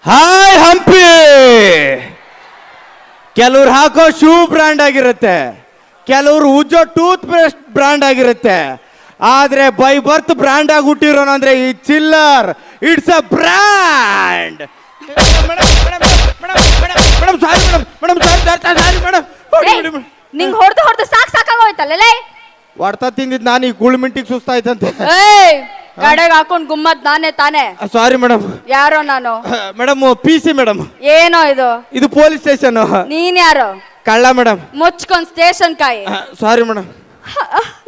Hi Hampi. ಕೆಲವ್ರು ಹಾಕೋ shoe brand ಆಗಿರುತ್ತೆ, ಕೆಲವ್ರು ಉಜ್ಜೋ ಟೂತ್ ಪೇಸ್ಟ್ ಬ್ರ್ಯಾಂಡ್ ಆಗಿರುತ್ತೆ. ಆದ್ರೆ ಬೈ ಬರ್ತ್ ಬ್ರ್ಯಾಂಡ್ ಆಗಿ ಹುಟ್ಟಿರೋನಂದ್ರೆ ಈ ಚಿಲ್ಲರ್. It's a brand. ನಿಂಗ್ ಹೊಡೆದು ಹೊಡೆದು ಸಾಕಾಗೋಯ್ತಲ್ಲೇ. ಹೊಡ್ತಾ ತಿಂದಿದ್ ನಾನು ಈ ಗುಳ್ಮಿಂಟಿಗೆ ಸುಸ್ತಾಯ್ತಂತೆ. ಗಡೆಗೆ ಹಾಕೊಂಡ್ ಗುಮ್ಮತ್ ನಾನೇ ತಾನೇ. Sorry madam. ಯಾರೋ ನಾನು? Madam PC madam. ಏನೋ ಇದು ಪೊಲೀಸ್ ಸ್ಟೇಷನ್. ನೀನ್ ಯಾರು? ಕಳ್ಳ ಮೇಡಮ್. ಮುಚ್ಕೊಂಡ್ ಸ್ಟೇಷನ್ ಕಾಯಿ. Sorry madam.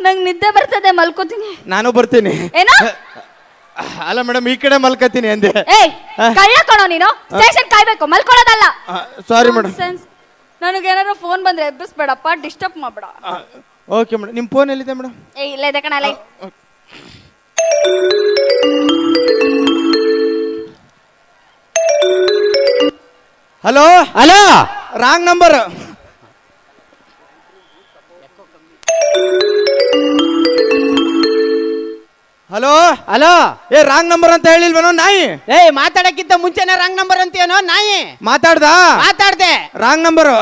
ನಂಗ್ ನಿದ್ದೆ ಬರ್ತದೆ, ಮಲ್ಕೋತೀನಿ. ನಾನು ಬರ್ತೀನಿ. ಏನೋ? ಅಲ್ಲ ಮೇಡಮ್, ಈ ಕಡೆ ಮಲ್ಕತೀನಿ ಅಂದೆ. ಕಳ್ಳ ಕಣೋ ನೀನು. ಸ್ಟೇಷನ್ ಕಾಯ್ಬೇಕು, ಮಲ್ಕೊಳ್ಳೋದಲ್ಲ. Sorry madam. ನನಗೇನಾದ್ರು ಫೋನ್ ಬಂದ್ರೆ ಎಬ್ಬಿಸ್ಬೇಡಪ್ಪ, ಡಿಸ್ಟರ್ಬ್ ಮಾಡ್ಬೇಡ. Okay madam. ನಿಮ್ಮ ಫೋನ್ ಎಲ್ಲಿದೆ ಮೇಡಮ್? ಇಲ್ಲ ಇದೆ ಕಣಲ್ಲ. Hello hello, wrong number. Hello hello. Wrong number ಅಂತ ಹೇಳಿಲ್ವೇನೋ ನಾಯಿ? ಮಾತಾಡಕ್ಕಿಂತ ಮುಂಚೆನೆ ರಾಂಗ್ ನಂಬರ್ ಅಂತೀಯನೋ ನಾಯಿ? ಮಾತಾಡ್ದೆ ರಾಂಗ್ ನಂಬರ್.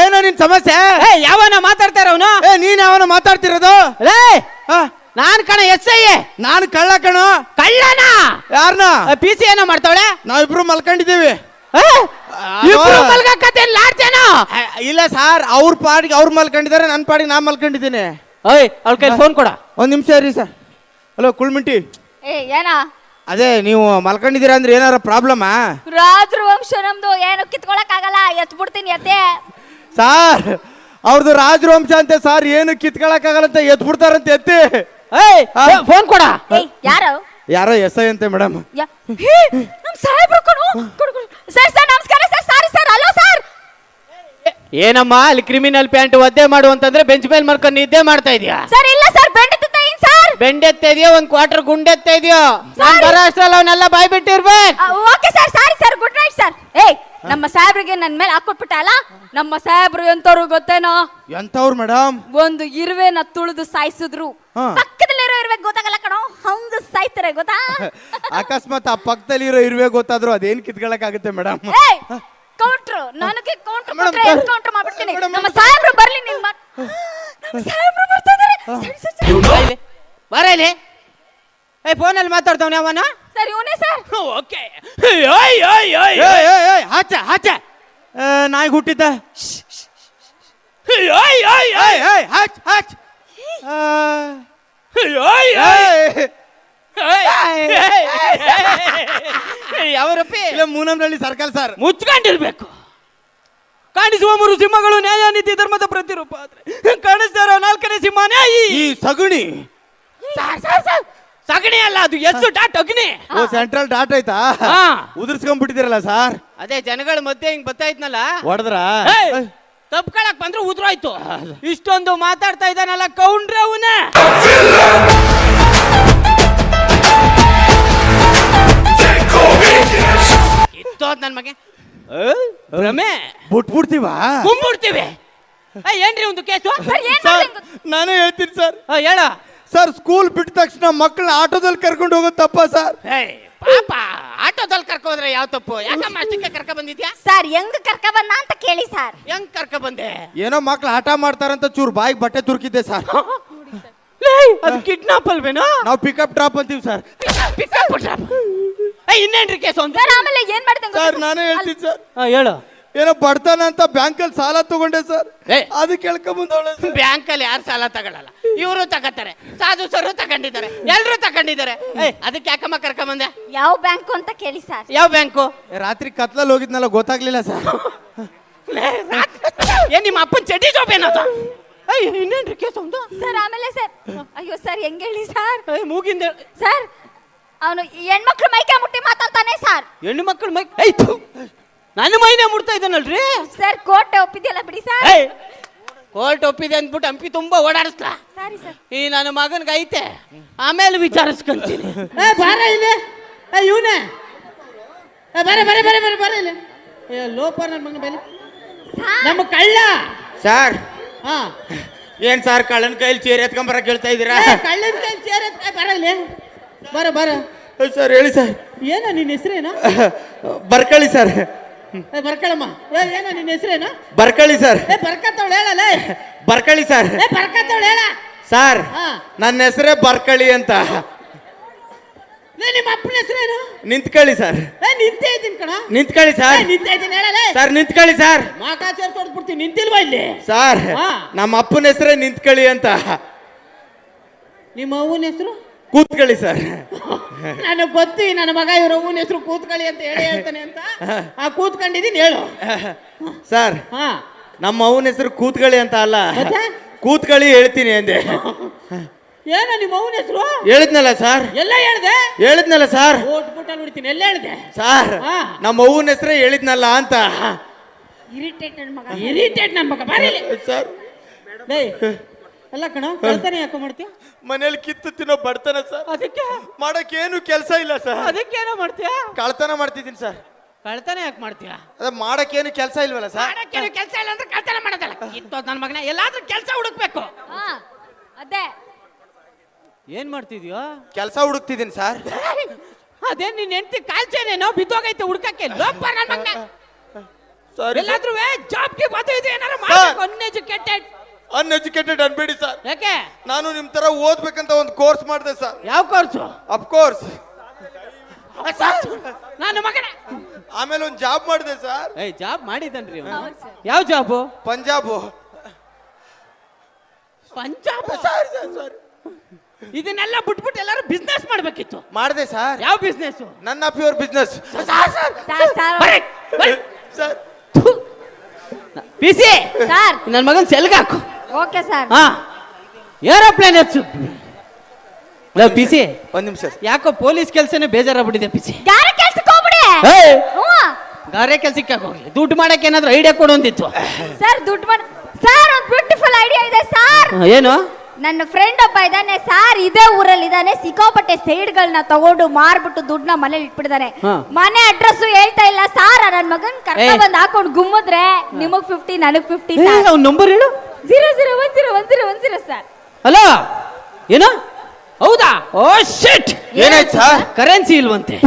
ಏನೋ ನಿನ್ ಸಮಸ್ಯೆ? ಯಾವನ ಮಾತಾಡ್ತಾರ ಅವನು? ನೀನ್ ಯಾವನ ಮಾತಾಡ್ತಿರೋದು? ನಾನ್ ಕಣ SI. ನಾನು ಕಳ್ಳ ಕಣೋ. ಕಳ್ಳನ? ಯಾರನ್ನ? PC ಏನೋ ಮಾಡ್ತಾವಳೆ. ನಾವಿಬ್ರು ಮಲ್ಕೊಂಡಿದ್ದೀವಿ. ಇಲ್ಲ ಸರ್, ಅವ್ರ ಪಾಡಿಗೆ ಅವ್ರು ಮಲ್ಕೊಂಡಿದ್ದಾರೆ, ನನ್ನ ಪಾಡಿಗೆ ನಾ ಮಲ್ಕೊಂಡಿದ್ದೀನಿ. ಅವ್ಳ ಕೈ ಫೋನ್ ಕೊಡ. ಒಂದ್ ನಿಮಿಷ ಇರಿ ಸರ್. ಹಲೋ ಕುಳ್ಮಿಂಟಿ. ಏನ? ಅದೇ ನೀವು ಮಲ್ಕೊಂಡಿದ್ದೀರಾ ಅಂದ್ರೆ ಏನಾರ ಪ್ರಾಬ್ಲಮಾ? ರಾಜರ ವಂಶ ನಮ್ದು, ಏನು ಕಿತ್ಕೊಳಕ್ ಆಗಲ್ಲ. ಎತ್ ಬಿಡ್ತೀನಿ ಎತ್ತೆ. ಸಾರ್ ಅವ್ರದ್ದು ರಾಜವಂಶ ಅಂತೆ ಸರ್, ಏನು ಕಿತ್ಕೊಳಕ್ ಆಗಲ್ಲ ಅಂತ ಎತ್ ಬಿಡ್ತಾರಂತೆ. ಎತ್ತಿ ಫೋನ್ ಕೊಡ. ಯಾರೋ SI ಅಂತೆ ಮೇಡಮ್. ಸರ್ ನಮಸ್ಕಾರ sir. Sorry sir. Hello sir. ಏನಮ್ಮ ಅಲ್ಲಿ ಕ್ರಿಮಿನಲ್ ಪ್ಯಾಂಟ್ ಒದ್ದೆ ಮಾಡು ಅಂತಂದ್ರೆ ಬೆಂಚ್ ಮೇಲೆ ಮಾಡ್ಕೊಂಡು ನಿದ್ದೆ ಮಾಡ್ತಾ ಇದೀಯಾ? ಸರ್ ಇಲ್ಲ ಸರ್, ಬೆಂಡೆತ್ತಿದ್ದೀನಿ ಸರ್. ಬೆಂಡೆತ್ತಾ ಇದೆಯೋ ಒಂದ್ ಕ್ವಾರ್ಟರ್ ಗುಂಡೆತ್ತಾ ಇದೆಯೋ? ನಾನು ಬರೋ ಅಷ್ಟ್ರಲ್ಲಿ ಅವನ್ನೆಲ್ಲ ಬಾಯ್ ಬಿಟ್ಟಿರ್ಬೇಕು. Okay sir. Sorry sir. Good night sir. ನಮ್ಮ ಸಾಹೇಬ್ರಿಗೆ ನನ್ ಮೇಲೆ ಹಾಕೊಟ್ಬಿಟ್ಟ ಅಲ್ಲ. ನಮ್ಮ ಸಾಹೇಬ್ರು ಎಂತವ್ರು ಗೊತ್ತೇನೋ? ಎಂತವ್ರು ಮೇಡಮ್? ಒಂದು ಇರುವೆನ ತುಳಿದು ಸಾಯಿಸಿದ್ರು. ಪಕ್ಕದಲ್ಲಿರೋ ಇರುವೆ ಗೊತ್ತಾಗಲ್ಲ ಕಣೋ, ಹಂಗ ಸಾಯ್ತಾರೆ ಗೊತ್ತಾ? ಅಕಸ್ಮಾತ್ ಆ ಪಕ್ಕದಲ್ಲಿರೋ ಇರುವೆ ಗೊತ್ತಾದ್ರು ಅದೇನ್ ಕಿತ್ಕೊಳಕ್ ಆಗುತ್ತೆ ಮೇಡಮ್? ಕೌಂಟ್ರು ನನಗೆ ಕೌಂಟ್ರ್ ಕೊಟ್ರೆ ಎನ್ಕೌಂಟರ್ ಮಾಡ್ಬಿಡ್ತೀನಿ. ನಮ್ಮ ಸಾಹೇಬ್ರು ಬರ್ಲಿ. ನಿಮ್ಮ ನಮ್ಮ ಸಾಹೇಬ್ರು ಬರ್ತಾ ಇದ್ದಾರೆ. ಬರ ಇಲ್ಲಿ. ಫೋನಲ್ಲಿ ಮಾತಾಡ್ತಾವನೆ ಅವನ? ಸರ್ ಇವನೇ ಸರ್. ಓಕೆ. ಹಾಚ ನಾಯಿ ಹುಟ್ಟಿದ್ದ. ಯಾವರಪ್ಪಿ? ಇಲ್ಲ ಮೂನಂನಹಳ್ಳಿ ಸರ್ಕಲ್ ಸರ್. ಮುಚ್ಕೊಂಡಿರ್ಬೇಕು. ಕಾಣಿಸುವ 3 ಸಿಂಹಗಳು ನ್ಯಾಯ ನೀತಿ ಧರ್ಮದ ಪ್ರತಿರೂಪ. ಆದ್ರೆ ಕಾಣಿಸ್ತಾ ಇರೋ 4ನೇ ಸಿಂಹನೇ ಈ ಸಗುಣಿ. ಸಗಣಿ ಅಲ್ಲ, ಅದು ಅಗ್ನಿ. ಸೆಂಟ್ರಲ್ ಡಾಟ್ ಆಯ್ತಾ? ಉದುರ್ಸ್ಕೊಂಡ್ಬಿಟ್ಟಿದಿರಲ್ಲ ಸರ್. ಅದೇ ಜನಗಳ ಮಧ್ಯೆ ಹಿಂಗ್ ಬರ್ತಾ ಇದ್ನಲ್ಲ, ಹೊಡೆದ್ರ ತಪ್ಕೊಳಕ್ ಬಂದ್ರೆ ಉದ್ರೋಯ್ತು. ಇಷ್ಟೊಂದು ಮಾತಾಡ್ತಾ ಇದ್ದಾನಲ್ಲ ಕೌಂಡ್ರೆ ಅವನೇ. ಇತ್ತೋದ್ ನನ್ ಮಗೆ ಭ್ರಮೆ. ಬಿಟ್ಬಿಡ್ತೀವ? ಕುಂಬಿಡ್ತೀವಿ. ಏನ್ರಿ ಒಂದು ಕೇಸು? ನಾನೇ ಹೇಳ್ತೀನಿ ಸರ್. ಹೇಳ ಸರ್. ಸ್ಕೂಲ್ ಬಿಟ್ಟ ತಕ್ಷಣ ಮಕ್ಕಳನ್ನ ಆಟೋದಲ್ಲಿ ಕರ್ಕೊಂಡು ಹೋಗೋದು ತಪ್ಪ ಸರ್? ಪಾಪ, ಆಟೋದಲ್ಲಿ ಕರ್ಕೋದ್ರೆ ಯಾವ ತಪ್ಪು? ಯಾಕಮ್ಮ ಅಷ್ಟಕ್ಕೆ ಕರ್ಕ ಬಂದಿದ್ಯಾ? ಸರ್ ಹೆಂಗ್ ಕರ್ಕ ಬಂದ ಅಂತ ಕೇಳಿ ಸರ್. ಹೆಂಗ್ ಕರ್ಕ ಬಂದೆ? ಏನೋ ಮಕ್ಳು ಆಟ ಮಾಡ್ತಾರಂತ ಚೂರು ಬಾಯಿಗೆ ಬಟ್ಟೆ ತುರ್ಕಿದ್ದೆ ಸರ್. ಅದು ಕಿಡ್ನಾಪ್ ಅಲ್ವೇನೋ? ನಾವು ಪಿಕಪ್ ಡ್ರಾಪ್ ಅಂತೀವಿ ಸರ್. Pickup drop. ಇನ್ನೇನ್ರಿ ಕೇಸು ಅಂತ? ಆಮೇಲೆ ಏನ್ ಮಾಡ್ತಂಗ ಸರ್? ನಾನೇ ಹೇಳ್ತೀನಿ ಸರ್. ಹೇಳು. ಏನೋ ಬಡ್ತಾನ ಅಂತ ಬ್ಯಾಂಕಲ್ಲಿ ಸಾಲ ತಗೊಂಡೆ ಸರ್. ಅದು ಕೇಳ್ಕೊಂಬಂದವಳೆ. ಬ್ಯಾಂಕಲ್ಲಿ ಯಾರು ಸಾಲ ತಗೊಳ್ಳಲ್ಲ, ಇವರು ತಗೋತಾರೆ. ಸಾಧು ಸರು ತಗೊಂಡಿದ್ದಾರೆ, ಎಲ್ರು ತಗೊಂಡಿದ್ದಾರೆ. ಅದಕ್ಕೆ ಯಾಕಮ್ಮ ಕರ್ಕೊಂಬಂದೆ? ಯಾವ ಬ್ಯಾಂಕು ಅಂತ ಕೇಳಿ ಸರ್. ಯಾವ ಬ್ಯಾಂಕು? ರಾತ್ರಿ ಕತ್ಲಲ್ಲಿ ಹೋಗಿದ್ನಲ್ಲ, ಗೊತ್ತಾಗ್ಲಿಲ್ಲ ಸರ್. ಏನ್ ನಿಮ್ಮ ಅಪ್ಪನ ಚಡ್ಡಿ ಜಾಬ್ ಏನದ? ಇನ್ನೇನ್ರಿ ಕೇಸು ಒಂದು? ಸರ್ ಆಮೇಲೆ ಸರ್, ಅಯ್ಯೋ ಸರ್ ಹೆಂಗ್ ಹೇಳಿ ಸರ್? ಮೂಗಿಂದ ಸರ್, ಅವನು ಹೆಣ್ಮಕ್ಳು ಮೈಕೆ ಮುಟ್ಟಿ ಮಾತಾಡ್ತಾನೆ ಸರ್. ಹೆಣ್ಣು ಮಕ್ಕಳು ಮೈ ನನ್ನ ಮೈನೇ ಮುಡ್ತಾ ಇದ್ದಾನಲ್ರಿ ಸರ್. ಕೋರ್ಟ್ ಒಪ್ಪಿದೆಯಲ್ಲ ಬಿಡಿ ಸರ್. ಕೋರ್ಟ್ ಒಪ್ಪಿದೆ ಅಂದ್ಬಿಟ್ಟು ಹಂಪಿ ತುಂಬಾ ಓಡಾಡಿಸ್ಲಾ? ಸರಿ ಸರ್. ಈ ನನ್ನ ಮಗನ್ಗೆ ಐತೆ, ಆಮೇಲೆ ವಿಚಾರಿಸ್ಕೊಂತೀನಿ. ಬಾರ ಇಲ್ಲಿ ಇವನೇ. ಬರ ಬರ ಬರ ಬರ ಬರ ಇಲ್ಲಿ. ಲೋಪ ನನ್ನ ಮಗನ ಬೆಲೆ ನಮ್ಮ ಕಳ್ಳ ಸರ್. ಏನ್ ಸರ್ ಕಳ್ಳನ ಕೈಲಿ ಚೇರ್ ಎತ್ಕೊಂಬರಕ್ ಹೇಳ್ತಾ ಇದ್ದೀರಾ? ಕಳ್ಳನ ಕೈ ಚೇರ್ ಎತ್ಕ ಬರ ಇಲ್ಲಿ ಬರ ಸರ್ ಹೇಳಿ ಸರ್. ಏನ ನಿನ್ನ ಹೆಸರೇನ? ಬರ್ಕಳಿ ಸರ್. ಬರ್ಕಳಮ್ಮ. ಏನ ನಿನ್ನ ಹೆಸರೇನ? ಬರ್ಕಳಿ ಸರ್. ಬರ್ಕತ್ತವಳು ಹೇಳಲ್ಲ. ಬರ್ಕಳಿ ಸರ್. ಬರ್ಕತ್ತವಳು ಹೇಳ ಸರ್. ನನ್ನ ಹೆಸರೇ ಬರ್ಕಳಿ ಅಂತ. ನಿಮ್ಮ ಅಪ್ಪನ ಹೆಸರೇನು? ನಿಂತ್ಕೊಳ್ಳಿ ಸರ್. ನಿಂತೇ ಇದ್ದೀನಿ ಕಣ. ನಿಂತ್ಕೊಳ್ಳಿ ಸರ್. ನಿಂತೇ ಇದ್ದೀನಿ ಹೇಳಲ್ಲ. ಸರ್ ನಿಂತ್ಕೊಳ್ಳಿ ಸರ್. ಮಾಕಾಚಾರ ತೊಡ್ಬಿಡ್ತೀನಿ, ನಿಂತಿಲ್ವಾ ಇಲ್ಲಿ? ಸರ್ ನಮ್ಮ ಅಪ್ಪನ ಹೆಸರೇ ನಿಂತ್ಕೊಳ್ಳಿ ಅಂತ. ನಿಮ್ಮ ಅವ್ವನ ಹೆಸರು? ಕೂತ್ಕೊಳ್ಳಿ ಸರ್. ನನಗೆ ಗೊತ್ತಿ ನನ್ನ ಮಗ ಇವ್ರ ಅವ್ವನ ಹೆಸರು ಕೂತ್ಕೊಳ್ಳಿ ಅಂತ ಹೇಳ್ತಾನೆ ಅಂತ. ಕೂತ್ಕೊಂಡಿದ್ದೀನಿ ಹೇಳು ಸರ್. ನಮ್ಮ ಅವ್ವನ ಹೆಸರು ಕೂತ್ಕೊಳ್ಳಿ ಅಂತ ಅಲ್ಲ, ಕೂತ್ಕೊಳ್ಳಿ ಹೇಳ್ತೀನಿ ಅಂದೆ. ಏನ ನಿಮ್ಮ ಅವ್ವನ ಹೆಸರು? ಹೇಳಿದ್ನಲ್ಲ ಸರ್. ಎಲ್ಲ ಹೇಳ್ದೆ? ಹೇಳಿದ್ನಲ್ಲ ಸರ್. ಓಟ್ಬಿಟ್ಟಲ್ಲಿ ಹೊಡಿತೀನಿ. ಎಲ್ಲ ಹೇಳ್ದೆ ಸರ್. ನಮ್ಮ ಅವ್ವನ ಹೆಸರೇ ಹೇಳಿದ್ನಲ್ಲ ಅಂತ. ಇರಿಟೇಟ್ ನನ್ನ ಮಗ ಬಾರಿ ಸರ್. ಅಲ್ಲ ಕಣ, ಕಳ್ತಾನೆ ಯಾಕೋ ಮಾಡ್ತೀಯ? ಮನೇಲಿ ಕಿತ್ತು ತಿನ್ನೋ ಬಡ್ತಾನ ಸರ್. ಅದಕ್ಕೆ ಮಾಡಕ್ಕೇನು ಕೆಲಸ ಇಲ್ಲ ಸರ್. ಅದಕ್ಕೇನೋ ಮಾಡ್ತೀಯ? ಕಳ್ತನ ಮಾಡ್ತಿದ್ದೀನಿ ಸರ್. ಕಳ್ತಾನೆ ಯಾಕೆ ಮಾಡ್ತೀಯ? ಅದ ಮಾಡಕ್ಕೇನು ಕೆಲಸ ಇಲ್ವಲ್ಲ ಸರ್. ಮಾಡಕ್ಕೇನು ಕೆಲಸ ಇಲ್ಲ ಅಂದ್ರೆ ಕಳ್ತನ ಮಾಡೋದಲ್ಲ. ಕಿತ್ತೋದ್ ನನ್ನ ಮಗನ ಎಲ್ಲಾದ್ರೂ ಕೆಲಸ ಹುಡುಕ್ಬೇಕು. ಅದೇ ಏನ್ ಮಾಡ್ತಿದ್ಯೋ? ಕೆಲಸ ಹುಡುಕ್ತಿದ್ದೀನಿ ಸರ್. ಅದೇ ನಿನ್ ಹೆಂಡತಿ ಕಾಲ್ಚೇನೇನೋ ಬಿದ್ದೋಗೈತೆ ಹುಡುಕಕ್ಕೆ. ಲೋಪ ನನ್ನ ಮಗನ. ಎಲ್ಲಾದ್ರೂ ಜಾಬ್ಗೆ ಬದು ಇದು ಏನಾರು ಮಾಡ್ಬೇಕು. ಅನ್ಎಜುಕೇಟೆಡ್. ಅನ್ಎಜುಕೇಟೆಡ್ ಅನ್ಬೇಡಿ ಸರ್. ಯಾಕೆ? ನಾನು ನಿಮ್ ತರ ಓದ್ಬೇಕಂತ ಒಂದು ಕೋರ್ಸ್ ಮಾಡಿದೆ ಸರ್. ಯಾವ ಕೋರ್ಸು? Of course. ನಾನು ಮಗನ. ಆಮೇಲೆ ಒಂದು ಜಾಬ್ ಮಾಡಿದೆ ಸರ್. ಜಾಬ್ ಮಾಡಿದನ್ರಿ. ಯಾವ ಜಾಬು? ಪಂಜಾಬ್. ಸರ್ ಇದನ್ನೆಲ್ಲ ಬಿಟ್ಬಿಟ್ಟು ಎಲ್ಲರೂ ಬಿಸ್ನೆಸ್ ಮಾಡ್ಬೇಕಿತ್ತು. ಮಾಡಿದೆ ಸರ್. ಯಾವ ಬಿಸ್ನೆಸ್? ನನ್ನ pure business sir. PC sir, ನನ್ನ ಮಗನ್ ಸೆಲ್ಗೆ ಹಾಕು. Okay sir. ಏರೋಪ್ಲೇನ್ ಹೆಚ್ಚು. ಪಿಸಿ ಒಂದ್ ನಿಮಿಷ. ಯಾಕೋ ಪೊಲೀಸ್ ಕೆಲಸನೇ ಬೇಜಾರಾಗ್ಬಿಟ್ಟಿದೆ ಪಿಸಿ. ಗಾರೆ ಕೆಲ್ಸಕ್ಕೆ ಹೋಗ್ಬಿಡಿ. ಗಾರೆ ಕೆಲ್ಸಕ್ಕೆ ಹೋಗ್ಲಿ. ದುಡ್ಡು ಮಾಡಕ್ಕೆ ಏನಾದ್ರು ಐಡಿಯಾ ಕೊಡು ಅಂದಿತ್ತು ಸರ್. ದುಡ್ಡು ಮಾಡ ಸರ್. ಒಂದು ಬ್ಯೂಟಿಫುಲ್ ಐಡಿಯಾ ಇದೆ ಸರ್. ಏನು? ನನ್ನ ಫ್ರೆಂಡ್ ಒಬ್ಬ ಇದ್ದಾನೆ ಸರ್, ಇದೇ ಊರಲ್ಲಿ ಇದ್ದಾನೆ. ಸಿಕ್ಕಾಪಟ್ಟೆ ಸೈಡ್ಗಳನ್ನ ತಗೊಂಡು ಮಾರ್ಬಿಟ್ಟು ದುಡ್ಡನ್ನ ಮನೇಲಿ ಇಟ್ಬಿಟ್ಟಿದ್ದಾನೆ. ಮನೆ ಅಡ್ರೆಸ್ ಹೇಳ್ತಾ ಇಲ್ಲ ಸಾರ್. ನನ್ನ ಮಗನ್ ಕರ್ಕ ಬಂದ್ ಹಾಕೊಂಡು ಗುಮ್ಮದ್ರೆ ನಿಮಗ್ 50 ನನಗ್ 50. ನಂಬರ್ ಹೇಳು. 00101010 ಸರ್. ಹಲೋ. ಏನು? ಹೌದಾ? ಓ ಶಿಟ್. ಏನಾಯ್ತು ಸರ್? ಕರೆನ್ಸಿ ಇಲ್ವಂತೆ.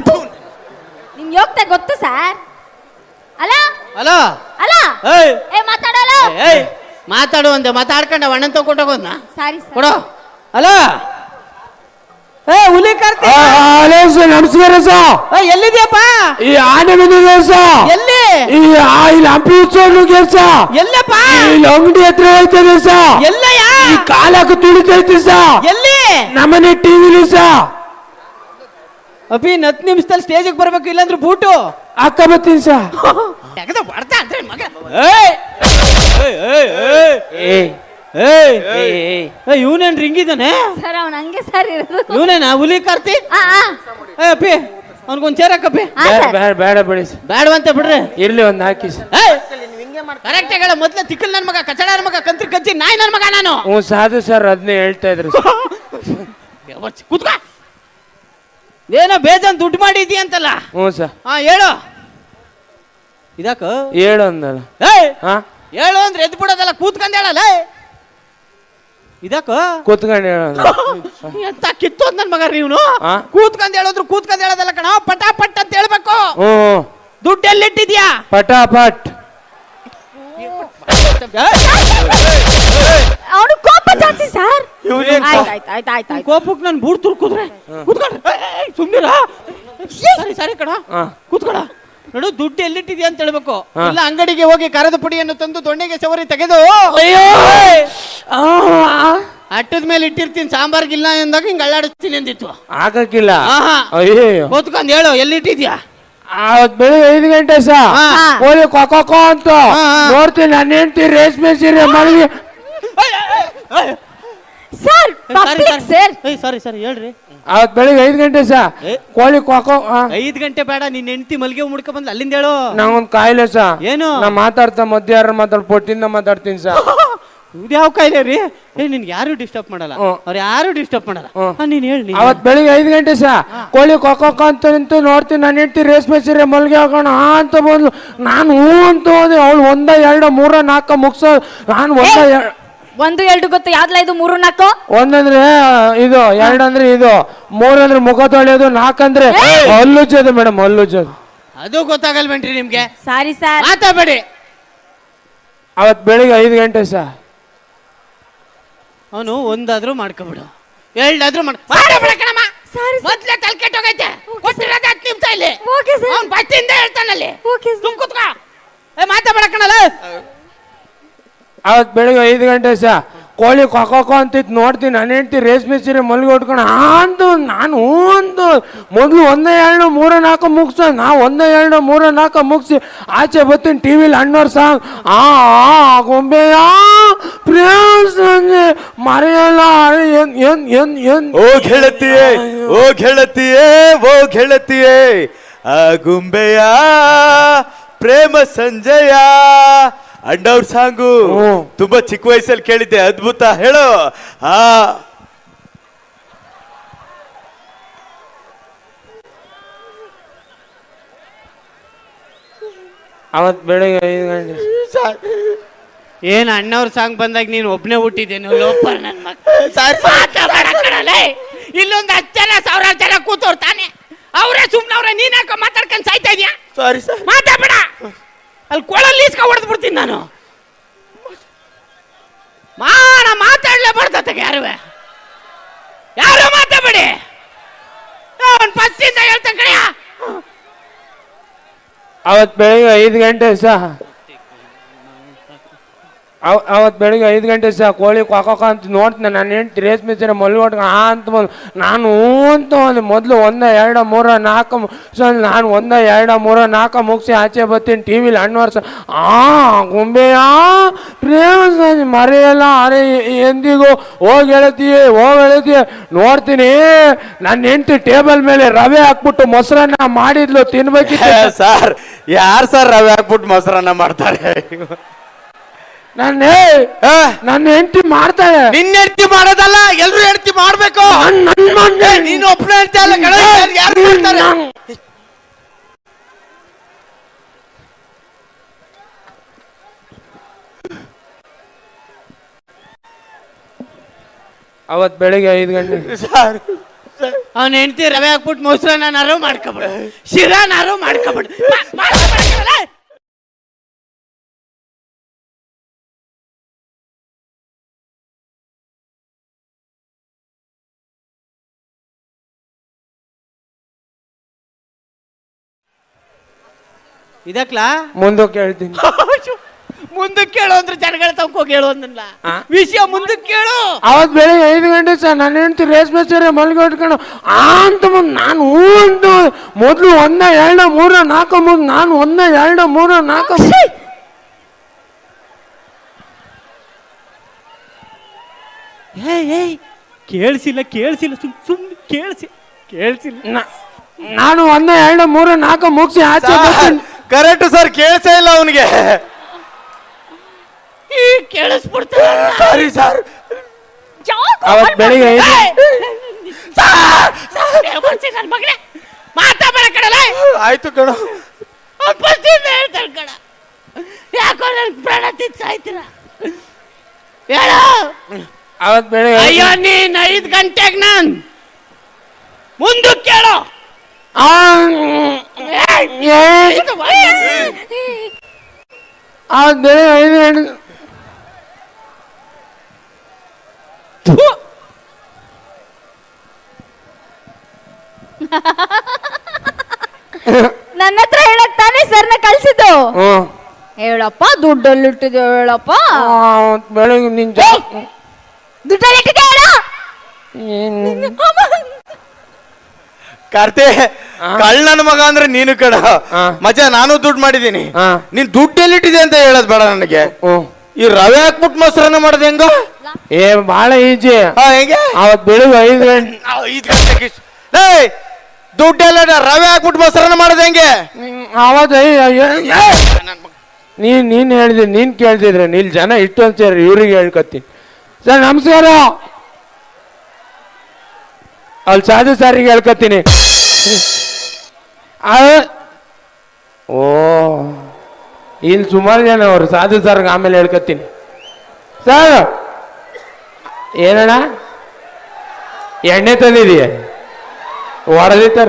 ನಿಮ್ಗೆ ಹೋಗ್ತಾ ಗೊತ್ತು ಸರ್. ಅಲ್ಲ ಅಲ್ಲ ಅಲ್ಲ ಮಾತಾಡಲ್ಲ. ಮಾತಾಡು ಅಂದೆ. ಮಾತಾಡ್ಕೊಂಡ ಅಣ್ಣನ್ ತಗೊಂಡೋಗೋದ್ನ. Sorry sir. ಕೊಡೋ. ಅಲ್ಲ ಹುಲಿ ಕಾರ್ತಿ. ನಮಸ್ಕಾರ ಸರ್. ಎಲ್ಲಿದ್ಯಪ್ಪ? ಈ ಆನೆ ಬಂದಿದೆ ಸರ್. ಎಲ್ಲಿ? ಇಲ್ಲಿ ಹಂಪಿ ಉತ್ಸವ ಸರ್. ಎಲ್ಲಪ್ಪ? ಇಲ್ಲಿ ಅಂಗಡಿ ಹತ್ರ ಹೋಯ್ತದೆ ಸರ್. ಎಲ್ಲಯ್ಯ? ಈ ಕಾಲಕ್ಕೆ ತುಳಿತೈತಿ ಸರ್. ಎಲ್ಲಿ? ನಮ್ಮನೆ ಟಿವಿಲಿ ಸರ್. ಅಭಿ 10 ನಿಮಿಷದಲ್ಲಿ ಸ್ಟೇಜಿಗೆ ಬರ್ಬೇಕು, ಇಲ್ಲಾಂದ್ರೆ ಬೂಟು ಅಕ್ಕ ಬರ್ತೀನಿ ಸರ್. ಇವನೇನ್ ರಿಂಗಿದ್ದಾನೆ ಸರ್. ಅವ್ನು ಹಂಗೆ ಸರ್ ಇರೋದು. ಇವನೇನಾ ಹುಲಿ ಕಾರ್ತಿ? ಅಪ್ಪಿ ಅವ್ನಿಗೊಂದ್ ಚೇರ್ ಹಾಕಪ್ಪಿ. ಬೇಡ ಬಿಡಿ ಬೇಡವಂತೆ ಬಿಡ್ರಿ. ಇರ್ಲಿ ಒಂದ್ ಹಾಕಿ ಸರ್. ಕರೆಕ್ಟ್ ಹೇಳ. ಮೊದ್ಲ ತಿಕ್ಕಲ್ ನನ್ ಮಗ, ಕಚಡ ನನ್ ಮಗ, ಕಂತ್ರಿ ಕಚ್ಚಿ ನಾಯಿ ನನ್ ಮಗ ನಾನು. ಸಾಧು ಸರ್ ಅದನ್ನೇ ಹೇಳ್ತಾ ಇದ್ರು. ಕೂತ್ಕ. ಏನೋ ಬೇಜಾನ್ ದುಡ್ಡು ಮಾಡಿದ್ಯಾ ಅಂತಲ್ಲ. ಸರ್. ಹೇಳು. ಇದಕ್ಕ ಹೇಳು ಅಂದಲ್ಲ. ಹೇಳು ಅಂದ್ರೆ ಎದ್ದು ಬಿಡೋದಲ್ಲ, ಕೂತ್ಕೊಂಡ್ ಹೇಳಲ್ಲ. ಇದಕ್ಕ ಕೂತ್ಕೊಂಡು ಹೇಳ. ಎಂತ ಕಿತ್ತೋದ್ ನನ್ ಮಗ ನೀವ್ನು. ಕೂತ್ಕೊಂಡ್ ಹೇಳೋದ್ರು ಕೂತ್ಕೊಂಡ್ ಹೇಳೋದಲ್ಲ ಕಣ, ಪಟಾಪಟ್ ಅಂತ ಹೇಳ್ಬೇಕು. ದುಡ್ಡು ಎಲ್ಲಿಟ್ಟಿದ್ಯಾ? ಪಟಾಪಟ್. ಅವನು ಕೋಪ ಜಾಸ್ತಿ ಸರ್. ಕೋಪಕ್ಕೆ ನಾನು ಬೂಡ್ ತುರ್ಕುದ್ರೆ ಕೂತ್ಕೊಂಡ್ರೆ ಸುಮ್ನಿರ. ಸರಿ ಕಣ, ಕೂತ್ಕೊಡ. ನೋಡು, ದುಡ್ಡು ಎಲ್ಲಿಟ್ಟಿದ್ಯಾ ಅಂತ ಹೇಳ್ಬೇಕು. ಇಲ್ಲ ಅಂಗಡಿಗೆ ಹೋಗಿ ಕರದ ಪುಡಿಯನ್ನು ತಂದು ದೊಣ್ಣೆಗೆ ಸವರಿ ತೆಗೆದು ಅಟ್ಟದ ಮೇಲೆ ಇಟ್ಟಿರ್ತೀನಿ. ಸಾಂಬಾರ್ಗಿಲ್ಲ ಎಂದಾಗ ಹಿಂಗ್ ಅಳ್ಳಾಡಿಸ್ತೀನಿ ಅಂದಿತ್ತು. ಆಗಕ್ಕಿಲ್ಲ. ಕೂತ್ಕೊಂಡ್ ಹೇಳು ಎಲ್ಲಿಟ್ಟಿದ್ಯಾ? ಅವತ್ ಬೆಳಿಗ್ಗೆ 5 ಗಂಟೆ ಸರ್. ಕೋಳಿ ಕೊಕ್ಕೋ ಅಂತ ನೋಡ್ತೀನಿ. ನನ್ನ ಹೆಂಡತಿ ರೇಷ್ಮೆ ಸೀರೆ ಮಲಗಿ. ಸರ್ ಸರಿ ಹೇಳ್ರಿ. ಅವತ್ ಬೆಳಿಗ್ಗೆ 5 ಗಂಟೆ ಸರ್. ಕೋಳಿ ಕೊಕ್ಕೋ. 5 ಗಂಟೆ ಬೇಡ, ನಿನ್ನ ಹೆಂಡತಿ ಮಲ್ಗೆ ಮುಡ್ಕ ಬಂದ್ ಅಲ್ಲಿಂದ ಹೇಳು. ನಂಗೊಂದ್ ಕಾಯಿಲೆ ಸರ್. ಏನು? ನಾ ಮಾತಾಡ್ತಾ ಮಧ್ಯ ಯಾರು ಪೊಟ್ಟಿಂದ ಮಾತಾಡ್ತೀನಿ ಸರ್. ಯಾವ ಕಾಯಿಲೆ ರೀ? ನಿನ್ಗೆ ಯಾರು ಡಿಸ್ಟರ್ಬ್ ಮಾಡಲ್ಲ, ಅವ್ರು ಯಾರು ಡಿಸ್ಟರ್ಬ್ ಮಾಡಲ್ಲ. ನೀನ್ ಹೇಳಿ. ಅವತ್ ಬೆಳಿಗ್ಗೆ 5 ಗಂಟೆ ಸರ್. ಕೋಳಿ ಕೊಕ್ಕೋ ಅಂತ ನಿಂತು ನೋಡ್ತೀನಿ. ನನ್ನ ಹೆಂಡತಿ ರೇಷ್ಮೆ ಸೀರೆ ಮಲ್ಗೆ ಹಾಕೋಣ ಅಂತ ಬಂದ್ಲು. ನಾನು ಹೂ ಅಂತ ಹೋದೆ. ಅವಳು 1 2 3 4 ಮುಗ್ಸೋ. ನಾನು 1 2 ಗೊತ್ತು, ಯಾವ್ದಲ್ಲ ಇದು 3 4? ಒಂದಂದ್ರೆ ಇದು, ಎರಡಂದ್ರೆ ಇದು, ಮೂರಂದ್ರೆ ಮುಖ ತೊಳೆಯೋದು, ನಾಲ್ಕಂದ್ರೆ ಹಲ್ಲುಜ್ಜೋದು ಮೇಡಮ್, ಹಲ್ಲುಜ್ಜೋದು. ಅದು ಗೊತ್ತಾಗಲ್ವೇನ್ರಿ ನಿಮ್ಗೆ? Sorry sir. ಮಾತಾಡಬೇಡಿ. ಅವತ್ ಬೆಳಿಗ್ಗೆ 5 ಗಂಟೆ ಸರ್. ಅವನು ಒಂದಾದ್ರೂ ಮಾಡ್ಕೊಬಿಡು, ಎರಡಾದ್ರೂ ಮಾಡಬೇಡ ಕಣಮ್ಮ. ಮೊದ್ಲೇ ತಲೆ ಕೆಟ್ಟೋಗೈತೆ. ಕೊಟ್ಟಿರೋದು 10 ನಿಮಿಷ ಇಲ್ಲಿ. Okay sir. ಅವ್ನು ಬಸ್ಸಿಂದ ಹೇಳ್ತಾನಲ್ಲಿ. Okay sir. ಸುಮ್ ಕೂತ್ಕೋ. ಮಾತಾಡಬೇಡ ಕಣಲ್ಲ. ಅವತ್ ಬೆಳಿಗ್ಗೆ 5 ಗಂಟೆ ಸರ್. ಕೋಳಿ ಕೊಕ್ಕೋ ಅಂತಿತ್ತು, ನೋಡ್ತೀನಿ ನನ್ನ ಹೆಂಡ್ತಿ ರೇಷ್ಮೆ ಸೀರೆ ಮಲ್ಗೆ ಉಟ್ಕೊಂಡು ಅಂದು ನಾನು ಅಂದು ಮೊದಲು 1 2 3 4 ಮುಗಿಸ, ನಾ 1 2 3 4 ಮುಗಿಸಿ ಆಚೆ ಬರ್ತೀನಿ. ಟಿವಿಲಿ ಅಣ್ಣವ್ರ ಸಾಂಗ್ ಗೊಂಬೆಯ ಪ್ರೇಮ ಮರೆಯಲ್ಲ. ಓ ಗೆಳತಿಯೇ, ಓ ಗೆಳತಿಯೇ, ಓ ಗೆಳತಿಯೇ, ಆ ಗುಂಬೆಯ ಪ್ರೇಮ ಸಂಜಯ ಅಣ್ಣವ್ರ ಸಾಂಗು ತುಂಬಾ ಚಿಕ್ಕ ವಯಸ್ಸಲ್ಲಿ ಕೇಳಿದ್ದೆ, ಅದ್ಭುತ. ಹೇಳು. ಅವತ್ ಬೆಳಿಗ್ಗೆ 5 ಗಂಟೆ. ಏನ್ ಅಣ್ಣವ್ರ ಸಾಂಗ್ ಬಂದಾಗ ನೀನು ಒಬ್ನೇ ಹುಟ್ಟಿದ್ದೇನು? ಲೋಪರ್ ನನ್ ಮಗ. ಇಲ್ಲೊಂದು 10 ಜನ 1000 ಜನ ಕೂತವ್ರು ತಾನೆ, ಅವರೇ ಸುಮ್ನವ್ರೆ. ನೀನ್ ಯಾಕೆ ಮಾತಾಡ್ಕೊಂಡು ಸಾಯ್ತಾ ಇದೀಯಾ? Sorry sir. ಮಾತಾಡ್ಬೇಡ. ಅಲ್ಲಿ ಕೊಳಲ್ಲಿ ಈಸ್ಕ ಹೊಡೆದ್ ಬಿಡ್ತೀನಿ ನಾನು. ಮಾತಾಡ್ಲೇಬಾರ್ದತ್ತಾಗ ಯಾರುವೆ, ಯಾರು ಮಾತಾಡ್ಬೇಡಿ. ಅವನ್ ಫಸ್ಟಿಂದ ಹೇಳ್ತಾನೆ ಕಣಯ್ಯ. ಅವತ್ ಬೆಳಿಗ್ಗೆ 5 ಗಂಟೆ ಸಹ. ಅವತ್ ಬೆಳಿಗ್ಗೆ 5 ಗಂಟೆ ಸಹ ಕೋಳಿ ಕೊಕ್ಕ ಅಂತ ನೋಡ್ತೀನಿ. ನಾನು ಹೆಂಡ್ತಿ ರೇಷ್ಮೆ ಸೀರೆ ಮಲ್ಗೆ ಉಟ್ಕೊಂಡು ಅಂತ ಬಂದು ನಾನು ಅಂತ ಒಂದು ಮೊದಲು 1 2 3 4 ನಾನು 1 2 3 4 ಮುಗಿಸಿ ಆಚೆ ಬರ್ತೀನಿ. ಟಿವಿಲಿ ಅಣ್ಣವರ್ಸ ಗೊಂಬೆಯ ಪ್ರೇಮ ಮರೆಯಲ್ಲ ಅರೆ ಎಂದಿಗೂ ಹೋಗಿ ಹೇಳ್ತೀಯ ನೋಡ್ತೀನಿ. ನನ್ನ ಹೆಂಡ್ತಿ ಟೇಬಲ್ ಮೇಲೆ ರವೆ ಹಾಕ್ಬಿಟ್ಟು ಮೊಸರನ್ನ ಮಾಡಿದ್ಲು, ತಿನ್ಬೇಕಿತ್ತು ಸರ್. ಯಾರು ಸರ್ ರವೆ ಹಾಕ್ಬಿಟ್ಟು ಮೊಸರನ್ನ ಮಾಡ್ತಾರೆ? ನನ್ನ ಹೆಂಡತಿ ಮಾಡ್ತಾಳೆ. ನಿನ್ನ ಹೆಂಡತಿ ಮಾಡೋದಲ್ಲ, ಎಲ್ರು ಹೆಂಡತಿ ಮಾಡ್ಬೇಕು. ನೀನು ಒಬ್ಬನೇ ಹೆಂಡತಿ ಅಲ್ಲ ಕಣ, ಯಾರು ಮಾಡ್ತಾರೆ? ಅವತ್ ಬೆಳಿಗ್ಗೆ 5 ಗಂಟೆ ಅವನ ಹೆಂಡತಿ ರವೆ ಹಾಕ್ಬಿಟ್ಟು ಮೊಸರನ್ನಾರು ಮಾಡ್ಕೊಬಿಡು, ಶಿರಾನಾರು ಮಾಡ್ಕೊಬಿಡು. ಇದಕ್ಲಾ ಮುಂದಕ್ಕೆ ಹೇಳ್ತೀನಿ. ಮುಂದಕ್ಕೆ ಕೇಳು ಅಂದ್ರೆ ಜನಗಳ ತಗೊಂಡೋಗಿ ಹೇಳು ಅಂದಲ್ಲ ವಿಷಯ. ಮುಂದಕ್ಕೆ ಕೇಳು. ಅವತ್ ಬೆಳಿಗ್ಗೆ 5 ಗಂಟೆ ಸರ್. ನನ್ನ ಹೆಂಡತಿ ರೇಷ್ಮೆ ಸೀರೆ ಮಲ್ಗೆ ಉಟ್ಕೊಂಡು ಅಂತ ನಾನು ಅಂತ ಮೊದಲು 1 2 3 4 ಮುಗಿ ನಾನು 1 2 3 4 ಕೇಳಿಸಿಲ್ಲ ಸುಮ್ಮನೆ ಕೇಳಿಸಿಲ್ಲ. ನಾನು 1 2 3 4 ಮುಗಿಸಿ ಆಚೆ ಬರ್ತೀನಿ. ಕರೆಕ್ಟ್ ಸರ್, ಕೇಳಿಸೇ ಇಲ್ಲ ಅವನಿಗೆ. ಕೇಳಿಸ್ಬಿಡ್ತಾರೆ. Sorry sir. ಅವತ್ ಬೆಳಿಗ್ಗೆ 5 ಮಗನೇ ಮಾತಾಡ ಕಡಲ. ಆಯ್ತು ಕಣ. ಹೇಳ್ತಾರೆ ಕಣ, ಯಾಕೋ ನನ್ ಪ್ರಾಣ ತಿಂತಾಯ್ತೀರ ಹೇಳು. ಅವತ್ ಬೆಳಿಗ್ಗೆ ಅಯ್ಯೋ ನೀನ್ 5 ಗಂಟೆಗೆ ನಾನ್ ಮುಂದಕ್ಕೆ ಕೇಳು. ಅವತ್ ಬೆಳಿಗ್ಗೆ 5 ಗಂಟೆ ನನ್ನ ಹತ್ರ ಹೇಳಕ್ ತಾನೇ ಸರ್ನ ಕಳ್ಸಿದ್ದು. ಹೇಳಪ್ಪ, ದುಡ್ಡಲ್ಲಿಟ್ಟಿದ್ಯೋ ಹೇಳಪ್ಪ. ಬೆಳಿಗ್ಗೆ ನಿನ್ ದುಡ್ಡಲ್ಲಿಟ್ಟಿದ್ಯೋ ಹೇಳ. ಕಾರ್ತಿ, ಕಳ್ಳನ ಮಗ ಅಂದ್ರೆ ನೀನು ಕಡ. ಮಜಾ, ನಾನು ದುಡ್ಡು ಮಾಡಿದೀನಿ. ನೀನ್ ದುಡ್ಡು ಎಲ್ಲಿಟ್ಟಿದೆ ಅಂತ ಹೇಳೋದ್ ಬೇಡ ನನಗೆ. ಈ ರವೆ ಹಾಕ್ಬಿಟ್ಟು ಮೊಸರನ್ನ ಮಾಡೋದು ಹೆಂಗ? ಬಹಳ ಈಜಿ. ಹೆಂಗೆ? ಅವತ್ ಬೆಳಿಗ್ಗೆ 5 ಗಂಟೆ 5 ಗಂಟೆಗೆ ದುಡ್ಡೆಲ್ಲ ರವೆ ಹಾಕ್ಬಿಟ್ಟು ಮೊಸರನ್ನ ಮಾಡೋದು ಹೆಂಗೆ? ಅವತ್ ನೀನ್ ಹೇಳಿದ್ರೆ ನೀನ್ ಕೇಳ್ತಿದ್ರೆ ನೀಲ್ ಜನ ಇಟ್ಟು ಅಂತ ಇವ್ರಿಗೆ ಹೇಳ್ಕತ್ತೀನಿ. ಸರ್ ನಮಸ್ಕಾರ. ಅಲ್ಲಿ ಸಾಧು ಸಾರಿಗೆ ಹೇಳ್ಕತ್ತೀನಿ. ಓ ಇಲ್ಲಿ ಸುಮಾರು ಜನ ಅವರು ಸಾಧು ಸಾರ್ಗೆ ಆಮೇಲೆ ಹೇಳ್ಕತ್ತೀನಿ. ಸರ್ ಏನಣ್ಣ ಎಣ್ಣೆ ತಂದಿದೀಯ ಹೊಡೆದಿತ್ತಾರ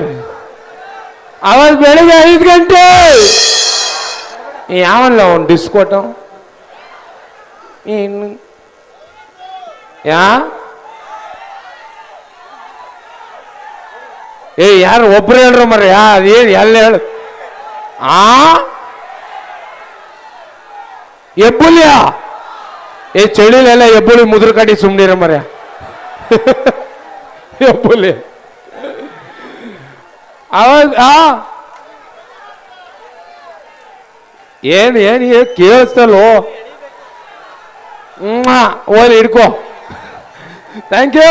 ಅವತ್ತು ಬೆಳಿಗ್ಗೆ 5 ಗಂಟೆ ಯಾವಲ್ಲ ಅವ್ನು ಡಿಸ್ಕೋಟ ಇನ್ನು ಯಾರು ಒಬ್ರು ಹೇಳ್ರು ಮರ್ರಿ ಅದೇನು ಎಲ್ಲ ಹೇಳು ಎಬ್ಬುಲಿಯಾ ಚಳಿಲೆಲ್ಲ ಎಬ್ಬುಳಿ ಮುದ್ರ ಕಡಿ ಸುಮ್ನಿರ ಮರ್ಯ ಎಬ್ಬುಲಿ ಅವಾಗ ಏನು ಕೇಳಿಸ್ತಲ್ಲೋ ಓಲಿ ಹಿಡ್ಕೋ ಥ್ಯಾಂಕ್ ಯು